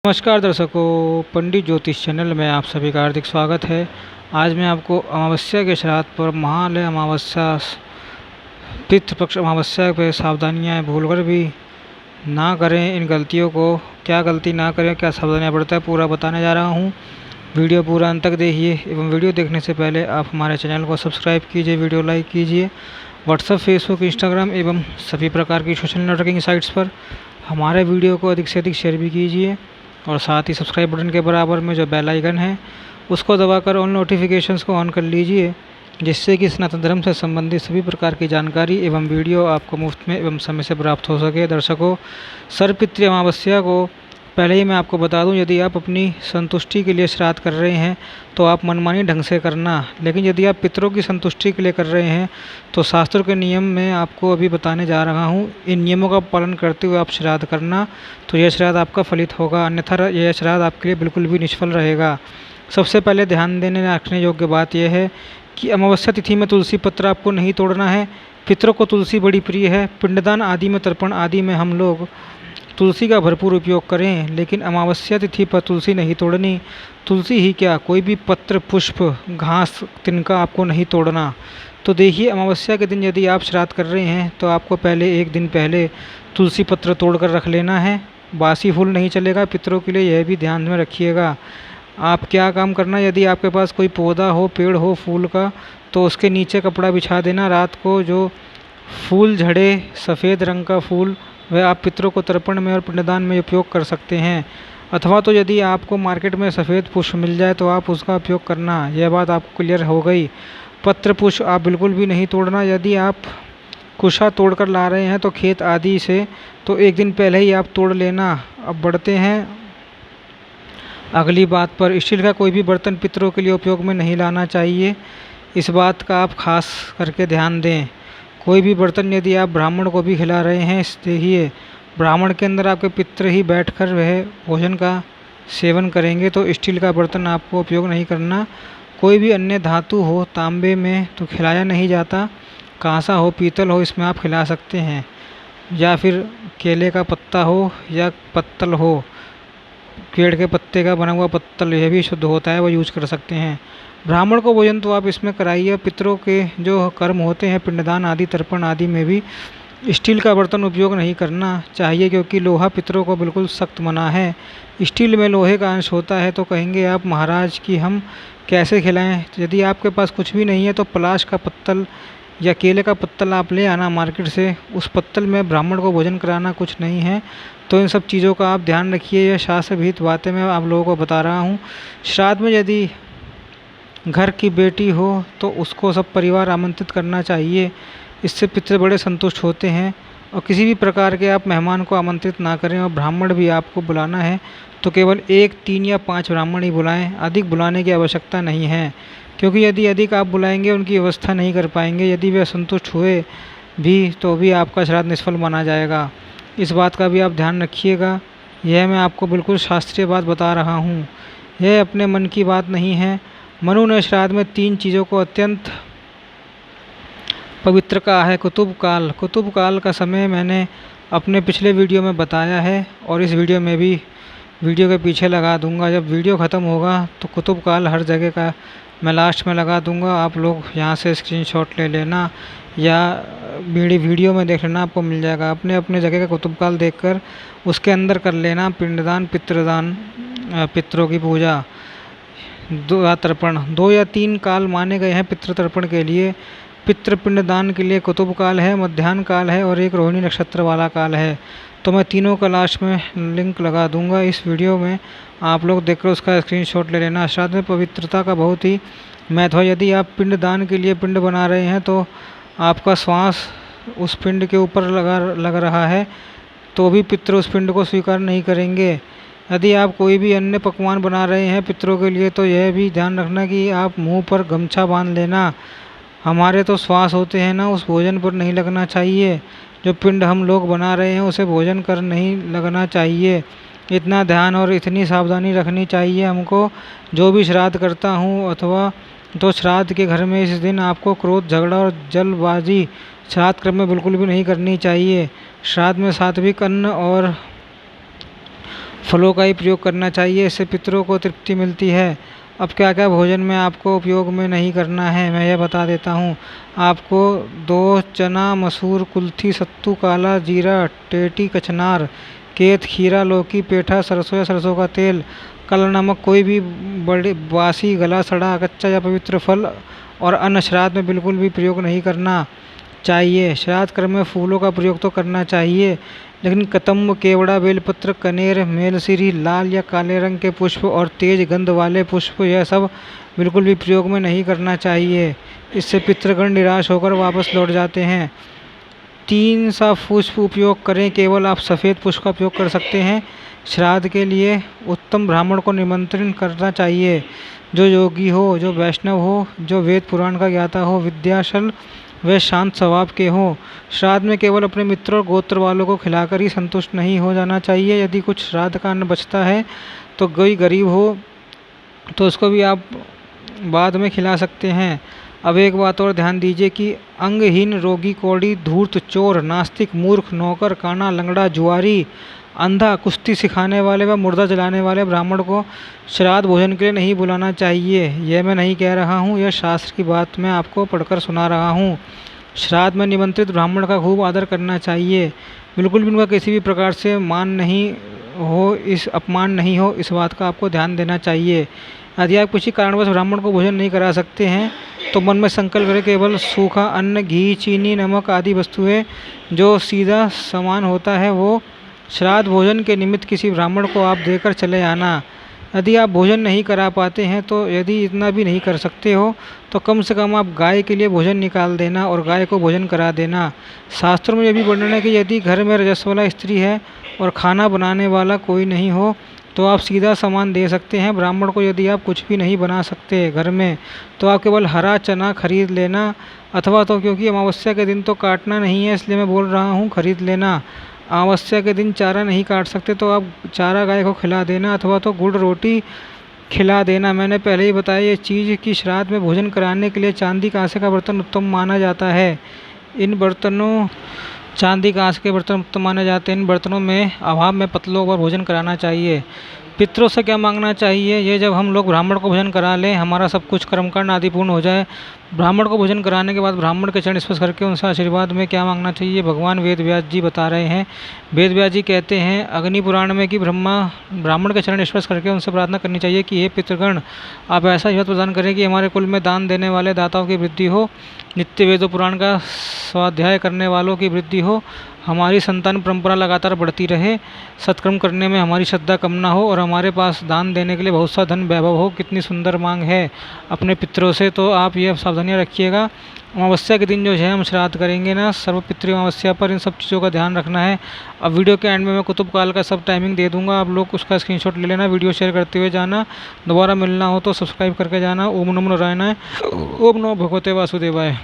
नमस्कार दर्शकों, पंडित ज्योतिष चैनल में आप सभी का हार्दिक स्वागत है। आज मैं आपको अमावस्या के श्राद्ध पर महालय अमावस्या पितृपक्ष अमावस्या पे सावधानियां भूलकर भी ना करें। इन गलतियों को क्या गलती ना करें, क्या सावधानियां बरतें, पूरा बताने जा रहा हूं। वीडियो पूरा अंत तक देखिए एवं वीडियो देखने से पहले आप हमारे चैनल को सब्सक्राइब कीजिए, वीडियो लाइक कीजिए। व्हाट्सएप, फेसबुक, इंस्टाग्राम एवं सभी प्रकार की सोशल नेटवर्किंग साइट्स पर हमारे वीडियो को अधिक से अधिक शेयर भी कीजिए और साथ ही सब्सक्राइब बटन के बराबर में जो बेल आइकन है उसको दबाकर ऑल नोटिफिकेशंस को ऑन कर लीजिए, जिससे कि सनातन धर्म से संबंधित सभी प्रकार की जानकारी एवं वीडियो आपको मुफ्त में एवं समय से प्राप्त हो सके। दर्शकों, सर्वपितृ अमावस्या को पहले ही मैं आपको बता दूं, यदि आप अपनी संतुष्टि के लिए श्राद्ध कर रहे हैं तो आप मनमानी ढंग से करना, लेकिन यदि आप पितरों की संतुष्टि के लिए कर रहे हैं तो शास्त्रों के नियम मैं आपको अभी बताने जा रहा हूं। इन नियमों का पालन करते हुए आप श्राद्ध करना तो यह श्राद्ध आपका फलित होगा, अन्यथा यह श्राद्ध आपके लिए बिल्कुल भी निष्फल रहेगा। सबसे पहले ध्यान देने रखने योग्य बात यह है कि अमावस्या तिथि में तुलसी पत्र आपको नहीं तोड़ना है। पितरों को तुलसी बड़ी प्रिय है। पिंडदान आदि में, तर्पण आदि में हम लोग तुलसी का भरपूर उपयोग करें, लेकिन अमावस्या तिथि पर तुलसी नहीं तोड़नी। तुलसी ही क्या, कोई भी पत्र, पुष्प, घास, तिनका आपको नहीं तोड़ना। तो देखिए, अमावस्या के दिन यदि आप श्राद्ध कर रहे हैं तो आपको पहले एक दिन पहले तुलसी पत्र तोड़ कर रख लेना है। बासी फूल नहीं चलेगा पितरों के लिए, यह भी ध्यान में रखिएगा। आप क्या काम करना, यदि आपके पास कोई पौधा हो, पेड़ हो फूल का, तो उसके नीचे कपड़ा बिछा देना। रात को जो फूल झड़े, सफ़ेद रंग का फूल, वह आप पितरों को तर्पण में और पिंडदान में उपयोग कर सकते हैं। अथवा तो यदि आपको मार्केट में सफ़ेद पुष्प मिल जाए तो आप उसका उपयोग करना। यह बात आपको क्लियर हो गई। पत्र पुष्प आप बिल्कुल भी नहीं तोड़ना। यदि आप कुशा तोड़कर ला रहे हैं तो खेत आदि से, तो एक दिन पहले ही आप तोड़ लेना। अब बढ़ते हैं अगली बात पर। स्टील का कोई भी बर्तन पितरों के लिए उपयोग में नहीं लाना चाहिए, इस बात का आप खास करके ध्यान दें। कोई भी बर्तन यदि आप ब्राह्मण को भी खिला रहे हैं, देखिए ब्राह्मण के अंदर आपके पितर ही बैठकर वह भोजन का सेवन करेंगे, तो स्टील का बर्तन आपको उपयोग नहीं करना। कोई भी अन्य धातु हो, तांबे में तो खिलाया नहीं जाता। कांसा हो, पीतल हो, इसमें आप खिला सकते हैं। या फिर केले का पत्ता हो या पत्तल हो, पेड़ के पत्ते का बना हुआ पत्तल, यह भी शुद्ध होता है, वो यूज कर सकते हैं। ब्राह्मण को भोजन तो आप इसमें कराइए। पितरों के जो कर्म होते हैं, पिंडदान आदि, तर्पण आदि में भी स्टील का बर्तन उपयोग नहीं करना चाहिए, क्योंकि लोहा पितरों को बिल्कुल सख्त मना है। स्टील में लोहे का अंश होता है, तो कहेंगे आप महाराज कि हम कैसे खिलाएं। यदि आपके पास कुछ भी नहीं है तो पलाश का पत्तल या केले का पत्तल आप ले आना मार्केट से। उस पत्तल में ब्राह्मण को भोजन कराना कुछ नहीं है। तो इन सब चीज़ों का आप ध्यान रखिए। यह शास्त्र विहित बातें मैं आप लोगों को बता रहा हूँ। श्राद्ध में यदि घर की बेटी हो तो उसको सब परिवार आमंत्रित करना चाहिए, इससे पितृ बड़े संतुष्ट होते हैं। और किसी भी प्रकार के आप मेहमान को आमंत्रित ना करें। और ब्राह्मण भी आपको बुलाना है तो केवल 1, 3 या 5 ब्राह्मण ही बुलाएं, अधिक बुलाने की आवश्यकता नहीं है, क्योंकि यदि अधिक आप बुलाएंगे उनकी व्यवस्था नहीं कर पाएंगे। यदि वे असंतुष्ट हुए भी तो भी आपका श्राद्ध निष्फल माना जाएगा। इस बात का भी आप ध्यान रखिएगा। यह मैं आपको बिल्कुल शास्त्रीय बात बता रहा हूँ, यह अपने मन की बात नहीं है। मनु ने श्राद्ध में 3 चीज़ों को अत्यंत पवित्र कहा है। कुतुब काल, कुतुब काल का समय मैंने अपने पिछले वीडियो में बताया है और इस वीडियो में भी वीडियो के पीछे लगा दूंगा। जब वीडियो ख़त्म होगा तो कुतुब काल हर जगह का मैं लास्ट में लगा दूंगा। आप लोग यहाँ से स्क्रीनशॉट ले लेना या वीडियो में देख लेना, आपको मिल जाएगा। अपने अपने जगह का कुतुब काल देखकर उसके अंदर कर लेना पिंडदान, पितृदान, पितरों की पूजा, तर्पण। 2 या 3 काल माने गए हैं पितृतर्पण के लिए। पितृपिंडदान के लिए कुतुब काल है, मध्याह्न काल है और एक रोहिणी नक्षत्र वाला काल है। तो मैं तीनों का लास्ट में लिंक लगा दूंगा इस वीडियो में, आप लोग देखकर उसका स्क्रीनशॉट ले लेना। श्राद्ध में पवित्रता का बहुत ही महत्व है। यदि आप पिंडदान के लिए पिंड बना रहे हैं तो आपका श्वास उस पिंड के ऊपर लग रहा है तो भी पितृ उस पिंड को स्वीकार नहीं करेंगे। यदि आप कोई भी अन्य पकवान बना रहे हैं पितरों के लिए तो यह भी ध्यान रखना कि आप मुंह पर गमछा बांध लेना। हमारे तो श्वास होते हैं ना, उस भोजन पर नहीं लगना चाहिए। जो पिंड हम लोग बना रहे हैं उसे भोजन कर नहीं लगना चाहिए। इतना ध्यान और इतनी सावधानी रखनी चाहिए हमको। जो भी श्राद्ध करता हूँ अथवा तो श्राद्ध के घर में इस दिन आपको क्रोध, झगड़ा और जल्दबाजी श्राद्ध क्रम में बिल्कुल भी नहीं करनी चाहिए। श्राद्ध में सात्विक अन्न और फलों का ही प्रयोग करना चाहिए, इससे पितरों को तृप्ति मिलती है। अब क्या क्या भोजन में आपको उपयोग में नहीं करना है मैं यह बता देता हूँ। आपको 2 चना, मसूर, कुल्थी, सत्तू, काला जीरा, टेटी, कचनार, केत, खीरा, लौकी, पेठा, सरसों या सरसों का तेल, काला नमक, कोई भी बड़े बासी, गला सड़ा, कच्चा या पवित्र फल और अन्न श्राद्ध में बिल्कुल भी प्रयोग नहीं करना चाहिए। श्राद्ध कर्म में फूलों का प्रयोग तो करना चाहिए, लेकिन कदम्ब, केवड़ा, बेलपत्र, कनेर, मेलसिरी, लाल या काले रंग के पुष्प और तेज गंध वाले पुष्प यह सब बिल्कुल भी प्रयोग में नहीं करना चाहिए। इससे पितृगण निराश होकर वापस लौट जाते हैं। 3 सा पुष्प उपयोग करें, केवल आप सफ़ेद पुष्प का उपयोग कर सकते हैं। श्राद्ध के लिए उत्तम ब्राह्मण को निमंत्रण करना चाहिए, जो योगी हो, जो वैष्णव हो, जो वेद पुराण का ज्ञाता हो, विद्याशल वे शांत स्वभाव के हों। श्राद्ध में केवल अपने मित्रों और गोत्र वालों को खिलाकर ही संतुष्ट नहीं हो जाना चाहिए। यदि कुछ श्राद्ध का अन्न बचता है तो कोई गरीब हो तो उसको भी आप बाद में खिला सकते हैं। अब एक बात और ध्यान दीजिए कि अंगहीन, रोगी, कोढ़ी, धूर्त, चोर, नास्तिक, मूर्ख, नौकर, काना, लंगड़ा, जुआरी, अंधा, कुश्ती सिखाने वाले व मुर्दा जलाने वाले ब्राह्मण को श्राद्ध भोजन के लिए नहीं बुलाना चाहिए। यह मैं नहीं कह रहा हूँ, यह शास्त्र की बात मैं आपको पढ़कर सुना रहा हूँ। श्राद्ध में निमंत्रित ब्राह्मण का खूब आदर करना चाहिए, बिल्कुल भी उनका किसी भी प्रकार से अपमान नहीं हो, इस बात का आपको ध्यान देना चाहिए। यदि आप किसी कारणवश ब्राह्मण को भोजन नहीं करा सकते हैं तो मन में संकल्प करें, केवल सूखा अन्न, घी, चीनी, नमक आदि वस्तुएं जो सीधा सामान होता है वो श्राद्ध भोजन के निमित्त किसी ब्राह्मण को आप देकर चले आना। यदि आप भोजन नहीं करा पाते हैं तो यदि इतना भी नहीं कर सकते हो तो कम से कम आप गाय के लिए भोजन निकाल देना और गाय को भोजन करा देना। शास्त्रों में यह भी वर्णन है कि यदि घर में रजस्वला स्त्री है और खाना बनाने वाला कोई नहीं हो तो आप सीधा सामान दे सकते हैं ब्राह्मण को। यदि आप कुछ भी नहीं बना सकते घर में तो आप केवल हरा चना खरीद लेना, अथवा तो क्योंकि अमावस्या के दिन तो काटना नहीं है इसलिए मैं बोल रहा हूँ खरीद लेना। अमावस्या के दिन चारा नहीं काट सकते तो आप चारा गाय को खिला देना, अथवा तो गुड़ रोटी खिला देना। मैंने पहले ही बताया ये चीज़ कि श्राद्ध में भोजन कराने के लिए चांदी कांसे का बर्तन उत्तम माना जाता है। चांदी कांसे के बर्तन उत्तम माने जाते हैं। इन बर्तनों में अभाव में पतलों पर भोजन कराना चाहिए। पितरों से क्या मांगना चाहिए, ये जब हम लोग ब्राह्मण को भोजन करा लें, हमारा सब कुछ कर्मकांड आदि पूर्ण हो जाए, ब्राह्मण को भोजन कराने के बाद ब्राह्मण के चरण स्पर्श करके उनसे आशीर्वाद में क्या मांगना चाहिए भगवान वेद व्यास जी बता रहे हैं। वेद व्यास जी कहते हैं अग्नि पुराण में कि ब्राह्मण के चरण स्पर्श करके उनसे प्रार्थना करनी चाहिए कि हे पितृगण, आप ऐसा आशीर्वाद प्रदान करें कि हमारे कुल में दान देने वाले दाताओं की वृद्धि हो, नित्य वेद पुराण का स्वाध्याय करने वालों की वृद्धि हो, हमारी संतान परंपरा लगातार बढ़ती रहे, सत्कर्म करने में हमारी श्रद्धा कम ना हो और हमारे पास दान देने के लिए बहुत सा धन वैभव हो। कितनी सुंदर मांग है अपने पितरों से। तो आप ये सावधानियाँ रखिएगा। अमावस्या के दिन जो है हम श्राद्ध करेंगे ना, सर्वपितृ अमावस्या पर इन सब चीज़ों का ध्यान रखना है। अब वीडियो के एंड में मैं कुतुब काल का सब टाइमिंग दे दूंगा, आप लोग उसका स्क्रीनशॉट ले लेना, वीडियो शेयर करते हुए जाना। दोबारा मिलना हो तो सब्सक्राइब करके जाना। ओम नमो नारायणाय, ओम नमो भगवते वासुदेवाय।